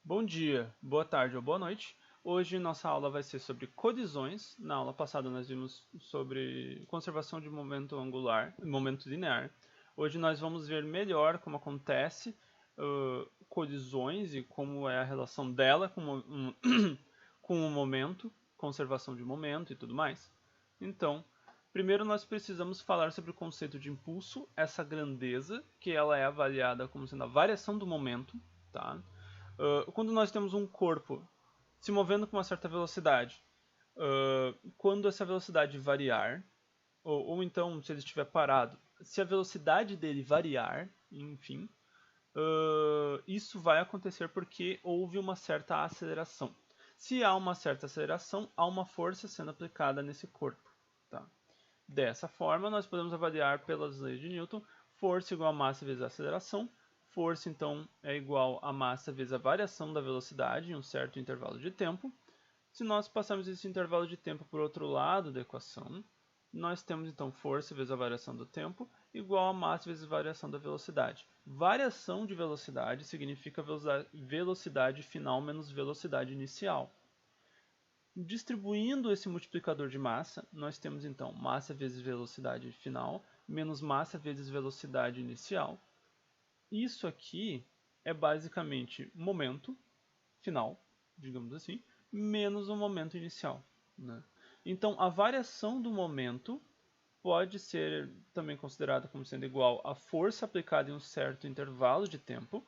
Bom dia, boa tarde ou boa noite. Hoje nossa aula vai ser sobre colisões. Na aula passada nós vimos sobre conservação de momento angular, momento linear. Hoje nós vamos ver melhor como acontece colisões e como é a relação dela com o momento, conservação de momento e tudo mais. Então, primeiro nós precisamos falar sobre o conceito de impulso, essa grandeza, que ela é avaliada como sendo a variação do momento, tá? Quando nós temos um corpo se movendo com uma certa velocidade, quando essa velocidade variar, ou então se ele estiver parado, se a velocidade dele variar, enfim, isso vai acontecer porque houve uma certa aceleração. Se há uma certa aceleração, há uma força sendo aplicada nesse corpo. Tá? Dessa forma, nós podemos avaliar pelas leis de Newton, força igual a massa vezes a aceleração. Força, então, é igual a massa vezes a variação da velocidade em um certo intervalo de tempo. Se nós passarmos esse intervalo de tempo por outro lado da equação, nós temos, então, força vezes a variação do tempo igual a massa vezes a variação da velocidade. Variação de velocidade significa velocidade final menos velocidade inicial. Distribuindo esse multiplicador de massa, nós temos então massa vezes velocidade final menos massa vezes velocidade inicial. Isso aqui é basicamente momento final, digamos assim, menos o momento inicial. Né? Então, a variação do momento pode ser também considerada como sendo igual à força aplicada em um certo intervalo de tempo.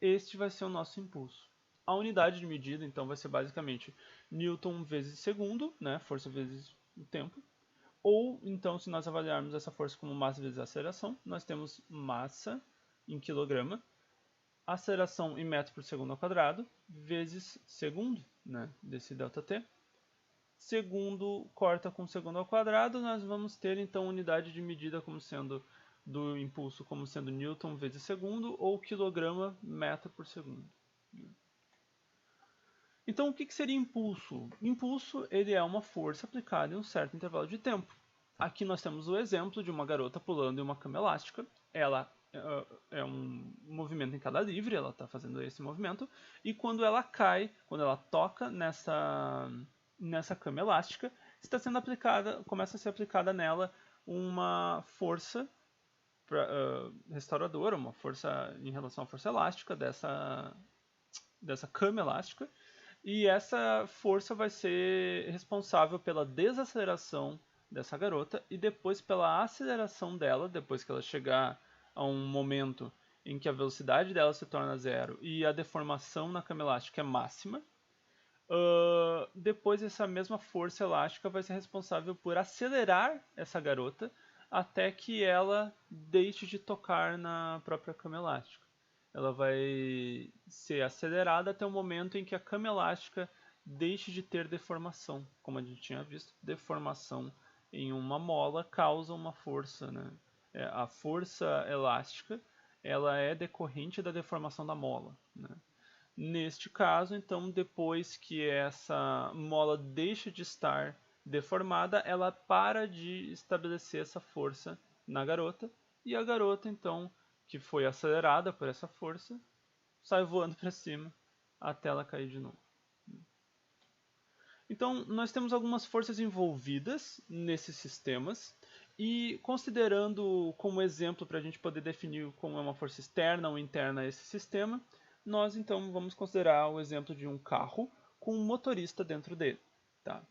Este vai ser o nosso impulso. A unidade de medida, então, vai ser basicamente Newton vezes segundo, né? Força vezes o tempo. Ou, então, se nós avaliarmos essa força como massa vezes aceleração, nós temos massa em quilograma, aceleração em metro por segundo ao quadrado, vezes segundo, né? Desse ΔT. Segundo corta com segundo ao quadrado, nós vamos ter, então, unidade de medida como sendo do impulso como sendo Newton vezes segundo ou quilograma metro por segundo. Então, o que seria impulso? Impulso ele é uma força aplicada em um certo intervalo de tempo. Aqui nós temos o exemplo de uma garota pulando em uma cama elástica. Ela é um movimento em queda livre, ela está fazendo esse movimento. E quando ela cai, quando ela toca nessa cama elástica, está sendo aplicada, começa a ser aplicada nela uma força restauradora, uma força em relação à força elástica dessa cama elástica. E essa força vai ser responsável pela desaceleração dessa garota e depois pela aceleração dela, depois que ela chegar a um momento em que a velocidade dela se torna zero e a deformação na cama elástica é máxima. Depois essa mesma força elástica vai ser responsável por acelerar essa garota até que ela deixe de tocar na própria cama elástica. Ela vai ser acelerada até o momento em que a cama elástica deixe de ter deformação. Como a gente tinha visto, deformação em uma mola causa uma força. Né? A força elástica ela é decorrente da deformação da mola. Né? Neste caso, então, depois que essa mola deixa de estar deformada, ela para de estabelecer essa força na garota, e a garota, então, que foi acelerada por essa força, sai voando para cima até ela cair de novo. Então, nós temos algumas forças envolvidas nesses sistemas, e considerando como exemplo para a gente poder definir como é uma força externa ou interna a esse sistema, nós então vamos considerar o exemplo de um carro com um motorista dentro dele. Tá?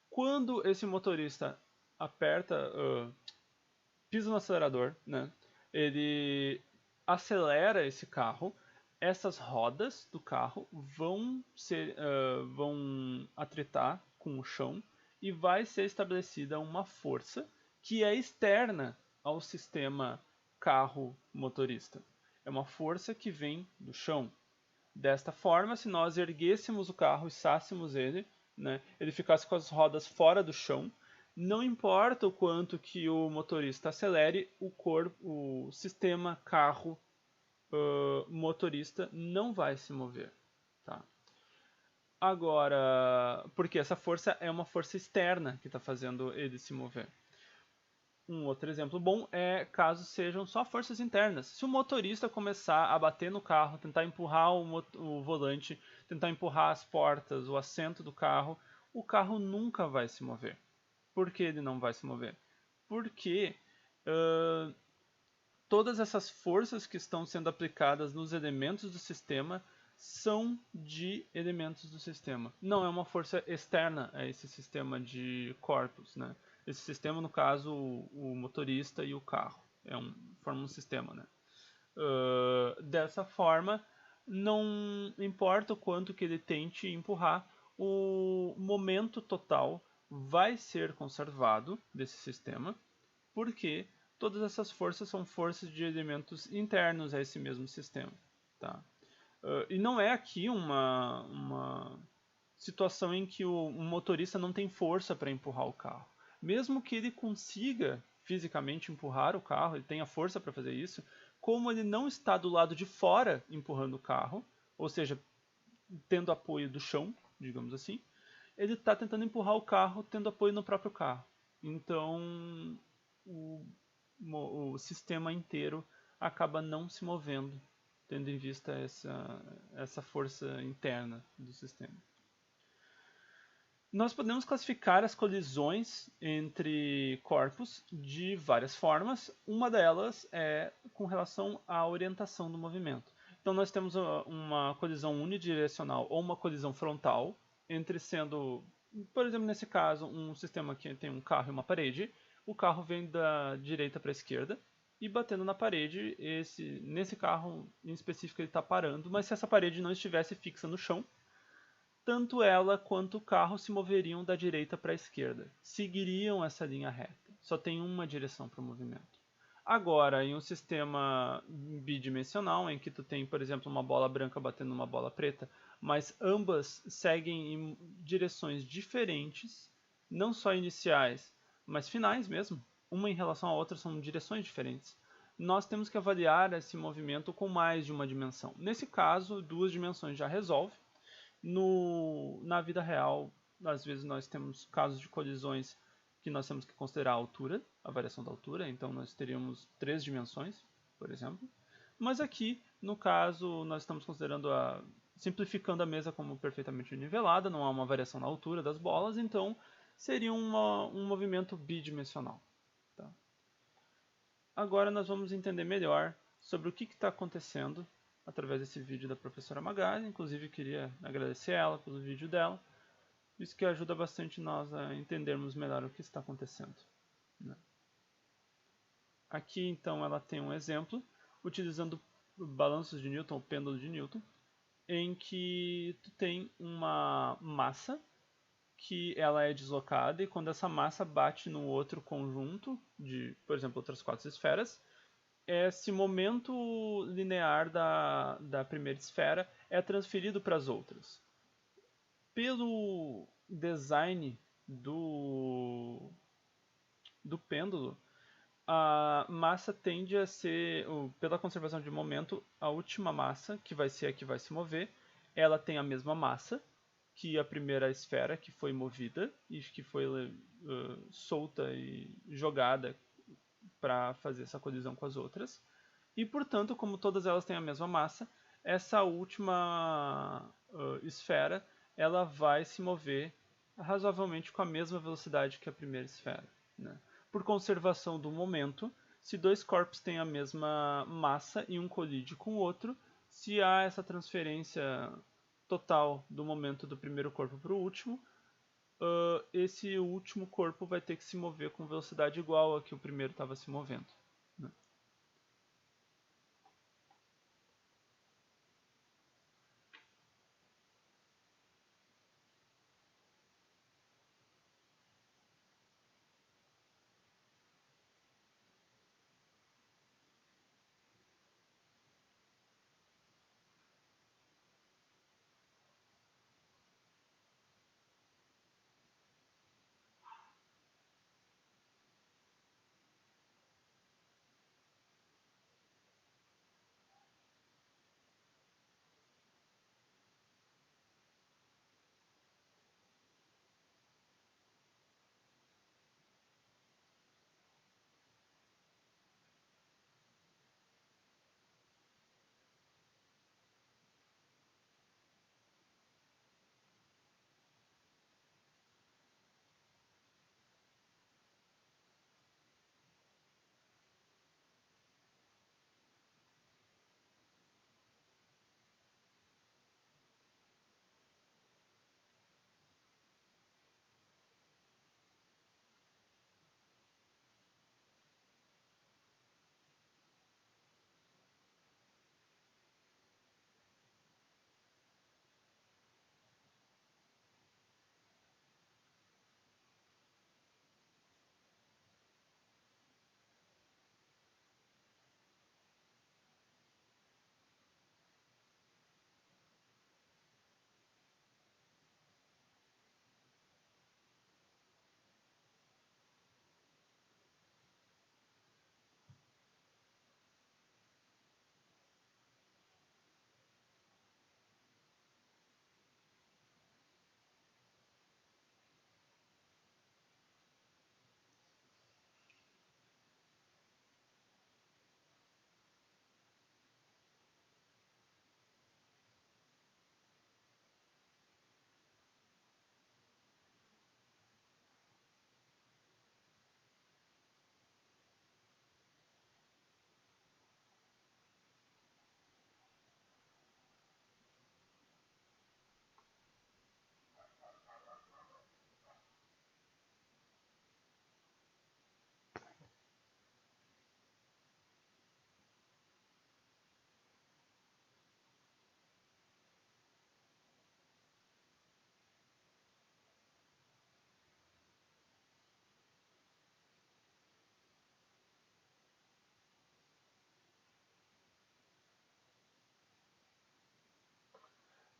Quando esse motorista aperta, pisa no acelerador, né, ele acelera esse carro, essas rodas do carro vão atritar com o chão e vai ser estabelecida uma força que é externa ao sistema carro motorista. É uma força que vem do chão. Desta forma, se nós erguêssemos o carro, içássemos ele, né, ele ficasse com as rodas fora do chão, não importa o quanto que o motorista acelere, o sistema carro motorista não vai se mover. Tá? Agora, porque essa força é uma força externa que está fazendo ele se mover. Um outro exemplo bom é caso sejam só forças internas. Se o motorista começar a bater no carro, tentar empurrar o volante, tentar empurrar as portas, o assento do o carro nunca vai se mover. Por que ele não vai se mover? Porque todas essas forças que estão sendo aplicadas nos elementos do sistema são de elementos do sistema. Não é uma força externa a esse sistema de corpos, né? Esse sistema, no caso, o motorista e o carro. Forma um sistema, né? Dessa forma, não importa o quanto que ele tente empurrar, o momento total vai ser conservado desse sistema, porque todas essas forças são forças de elementos internos a esse mesmo sistema. Tá? E não é aqui uma situação em que o motorista não tem força para empurrar o carro. Mesmo que ele consiga fisicamente empurrar o carro, ele tenha força para fazer isso, como ele não está do lado de fora empurrando o carro, ou seja, tendo apoio do chão, digamos assim, ele está tentando empurrar o carro tendo apoio no próprio carro. Então, o sistema inteiro acaba não se movendo, tendo em vista essa força interna do sistema. Nós podemos classificar as colisões entre corpos de várias formas. Uma delas é com relação à orientação do movimento. Então nós temos uma colisão unidirecional ou uma colisão frontal, entre sendo, por exemplo, nesse caso, um sistema que tem um carro e uma parede. O carro vem da direita para a esquerda e batendo na parede. Nesse carro em específico ele está parando, mas se essa parede não estivesse fixa no chão, tanto ela quanto o carro se moveriam da direita para a esquerda, seguiriam essa linha reta. Só tem uma direção para o movimento. Agora, em um sistema bidimensional, em que tu tem, por exemplo, uma bola branca batendo numa bola preta, mas ambas seguem em direções diferentes, não só iniciais, mas finais mesmo, uma em relação à outra são direções diferentes, nós temos que avaliar esse movimento com mais de uma dimensão. Nesse caso, duas dimensões já resolve. Na vida real, às vezes nós temos casos de colisões que nós temos que considerar a altura, a variação da altura, então nós teríamos 3 dimensões, por exemplo. Mas aqui, no caso, nós estamos considerando simplificando a mesa como perfeitamente nivelada, não há uma variação na altura das bolas, então seria um movimento bidimensional. Tá? Agora nós vamos entender melhor sobre o que está acontecendo através desse vídeo da professora Magali. Inclusive queria agradecer ela pelo vídeo dela. Isso que ajuda bastante nós a entendermos melhor o que está acontecendo. Né? Aqui então ela tem um exemplo utilizando balanços de Newton, ou pêndulo de Newton, em que tu tem uma massa que ela é deslocada e quando essa massa bate no outro conjunto de, por exemplo, outras 4 esferas, esse momento linear da primeira esfera é transferido para as outras. Pelo design do pêndulo, a massa tende a ser, pela conservação de momento, a última massa, que vai ser a que vai se mover, ela tem a mesma massa que a primeira esfera que foi movida e que foi solta e jogada para fazer essa colisão com as outras. E, portanto, como todas elas têm a mesma massa, essa última esfera ela vai se mover razoavelmente com a mesma velocidade que a primeira esfera. Né? Por conservação do momento, se dois corpos têm a mesma massa e um colide com o outro, se há essa transferência total do momento do primeiro corpo para o último, esse último corpo vai ter que se mover com velocidade igual a que o primeiro estava se movendo. Né?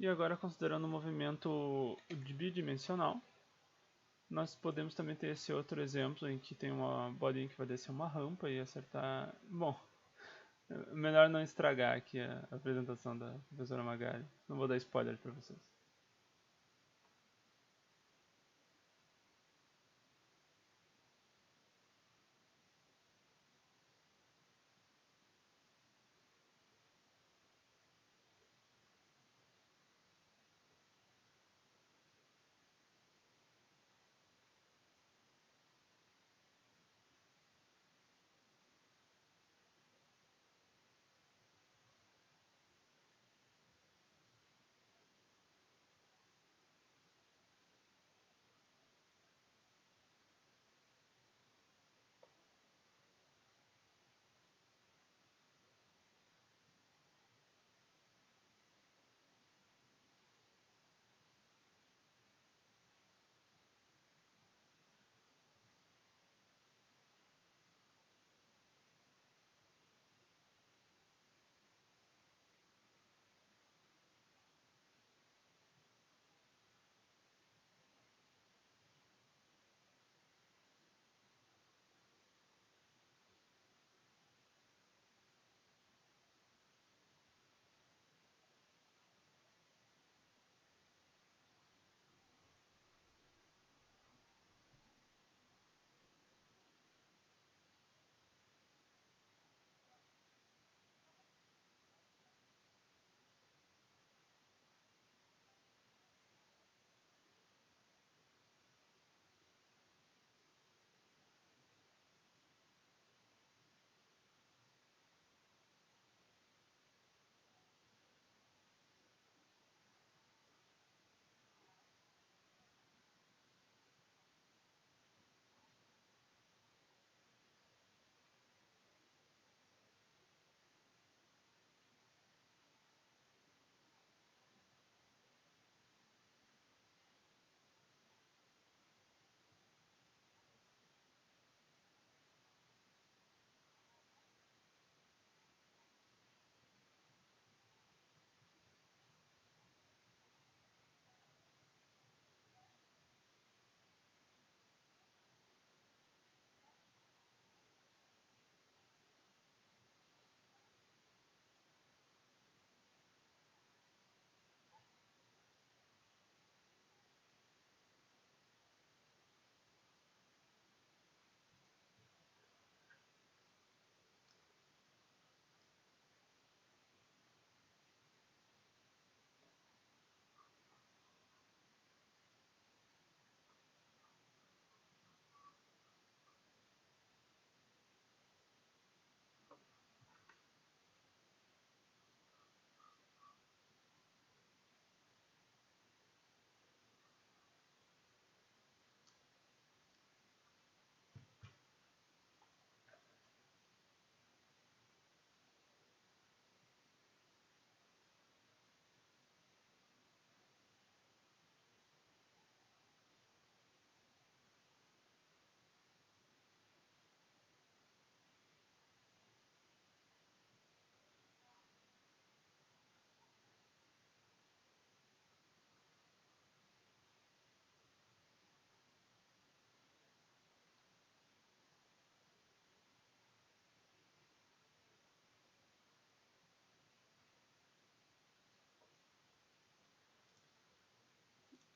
E agora, considerando o movimento bidimensional, nós podemos também ter esse outro exemplo em que tem uma bolinha que vai descer uma rampa e acertar... Bom, melhor não estragar aqui a apresentação da professora Magali. Não vou dar spoiler para vocês.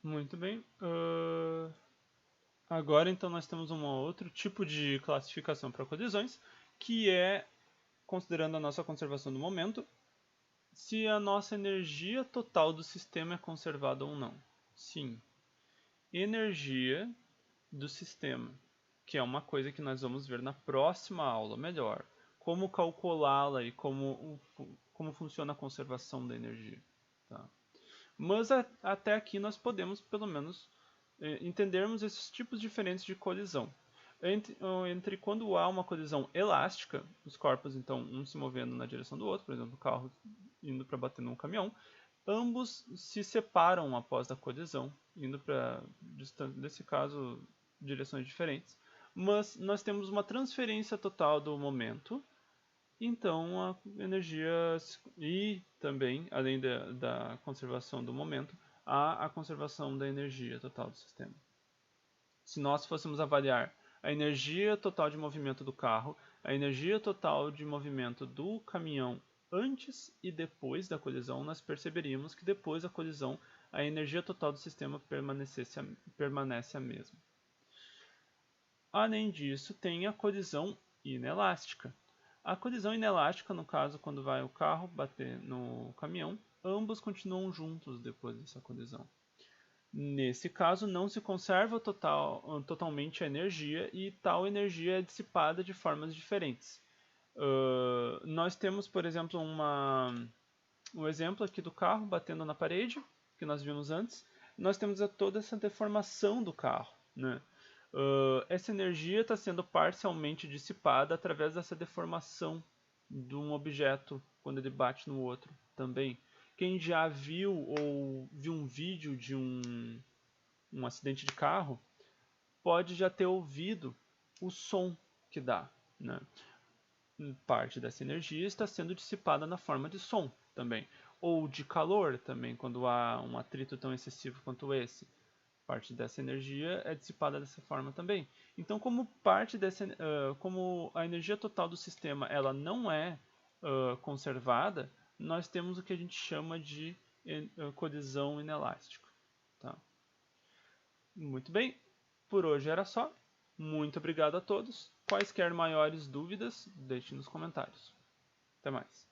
Muito bem. Agora, então, nós temos um outro tipo de classificação para colisões, que é, considerando a nossa conservação do momento, se a nossa energia total do sistema é conservada ou não. Sim. Energia do sistema, que é uma coisa que nós vamos ver na próxima aula melhor. Como calculá-la e como funciona a conservação da energia. Tá? Mas até aqui nós podemos, pelo menos, entendermos esses tipos diferentes de colisão. Entre quando há uma colisão elástica, os corpos então um se movendo na direção do outro, por exemplo, o carro indo para bater num caminhão, ambos se separam após a colisão, indo para, nesse caso, direções diferentes. Mas nós temos uma transferência total do momento então a energia e também, além da conservação do momento, há a conservação da energia total do sistema. Se nós fôssemos avaliar a energia total de movimento do carro, a energia total de movimento do caminhão antes e depois da colisão, nós perceberíamos que depois da colisão a energia total do sistema permanece a mesma. Além disso, tem a colisão inelástica. A colisão inelástica, no caso, quando vai o carro bater no caminhão, ambos continuam juntos depois dessa colisão. Nesse caso, não se conserva totalmente a energia e tal energia é dissipada de formas diferentes. Nós temos, por exemplo, um exemplo aqui do carro batendo na parede, que nós vimos antes. Nós temos toda essa deformação do carro, né? Essa energia está sendo parcialmente dissipada através dessa deformação de um objeto quando ele bate no outro também. Quem já viu ou viu um vídeo de um acidente de carro pode já ter ouvido o som que dá, né? Parte dessa energia está sendo dissipada na forma de som também, ou de calor também, quando há um atrito tão excessivo quanto esse. Parte dessa energia é dissipada dessa forma também. Então, como a energia total do sistema ela não é conservada, nós temos o que a gente chama de colisão inelástica. Tá? Muito bem, por hoje era só. Muito obrigado a todos. Quaisquer maiores dúvidas, deixe nos comentários. Até mais.